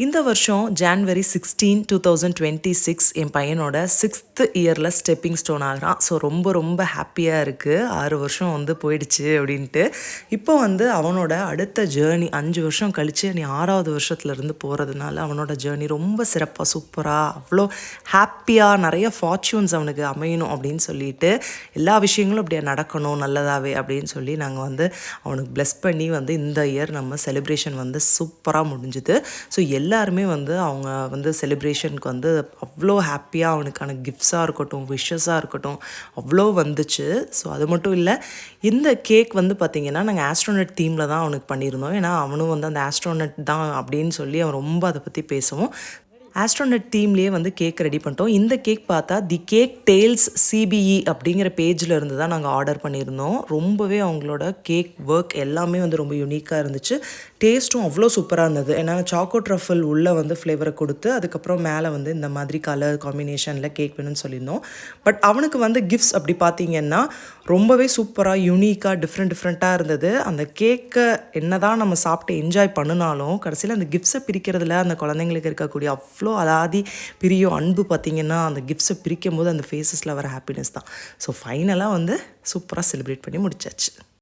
இந்த வருஷம் ஜான்வரி 16 2026 என் பையனோட 6th இயரில் ஸ்டெப்பிங் ஸ்டோன் ஆகிறான். ஸோ ரொம்ப ரொம்ப ஹாப்பியாக இருக்குது. 6 வருஷம் வந்து போயிடுச்சு அப்படின்ட்டு. இப்போ வந்து அவனோட அடுத்த ஜேர்னி 5 வருஷம் கழித்து நீ 6வது வருஷத்துலேருந்து போகிறதுனால அவனோட ஜேர்னி ரொம்ப சிறப்பாக சூப்பராக அவ்வளோ ஹாப்பியாக நிறைய ஃபார்ச்சூன்ஸ் அவனுக்கு அமையணும் அப்படின்னு சொல்லிட்டு எல்லா விஷயங்களும் அப்படியே நடக்கணும் நல்லதாகவே அப்படின்னு சொல்லி நாங்கள் வந்து அவனுக்கு ப்ளெஸ் பண்ணி வந்து இந்த இயர் நம்ம செலிப்ரேஷன் வந்து சூப்பராக முடிஞ்சுது. ஸோ எல்லாருமே வந்து அவங்க வந்து செலிப்ரேஷனுக்கு வந்து அவ்வளோ ஹாப்பியாக அவனுக்கான கிஃப்ட்ஸாக இருக்கட்டும், விஷஸாக இருக்கட்டும் அவ்வளோ வந்துச்சு. ஸோ அது மட்டும் இல்லை, இந்த கேக் வந்து பார்த்திங்கன்னா நாங்கள் ஆஸ்ட்ரோனட் தீமில் தான் அவனுக்கு பண்ணியிருந்தோம். ஏன்னா அவனும் வந்து அந்த ஆஸ்ட்ரோனட் தான் அப்படின்னு சொல்லி அவன் ரொம்ப அதை பற்றி பேசுவோம். ஆஸ்ட்ரோனட் தீம்லேயே வந்து கேக் ரெடி பண்ணிட்டோம். இந்த கேக் பார்த்தா தி கேக் டேல்ஸ் சிபிஇ அப்படிங்கிற பேஜில் இருந்து தான் நாங்கள் ஆர்டர் பண்ணியிருந்தோம். ரொம்பவே அவங்களோட கேக் ஒர்க் எல்லாமே வந்து ரொம்ப யூனிக்காக இருந்துச்சு. டேஸ்ட்டும் அவ்வளோ சூப்பராக இருந்தது. ஏன்னா சாக்கோ ட்ரஃபிள் உள்ளே வந்து ஃப்ளேவரை கொடுத்து அதுக்கப்புறம் மேலே வந்து இந்த மாதிரி கலர் காம்பினேஷனில் கேக் வேணும்னு சொல்லியிருந்தோம். பட் அவனுக்கு வந்து கிஃப்ட்ஸ் அப்படி பார்த்தீங்கன்னா ரொம்பவே சூப்பராக யூனிக்காக டிஃப்ரெண்ட்டாக இருந்தது. அந்த கேக்கை என்ன தான் நம்ம சாப்பிட்டு என்ஜாய் பண்ணினாலும் கடைசியில் அந்த கிஃப்ட்ஸை பிரிக்கிறதுல அந்த குழந்தைங்களுக்கு இருக்கக்கூடிய அவ்வளோ அதாதி பிரியும் அன்பு பார்த்திங்கன்னா அந்த கிஃப்ட்ஸை பிரிக்கும் போது அந்த ஃபேஸஸில் வர ஹாப்பினஸ் தான். ஸோ ஃபைனலாக வந்து சூப்பராக செலிப்ரேட் பண்ணி முடிச்சாச்சு.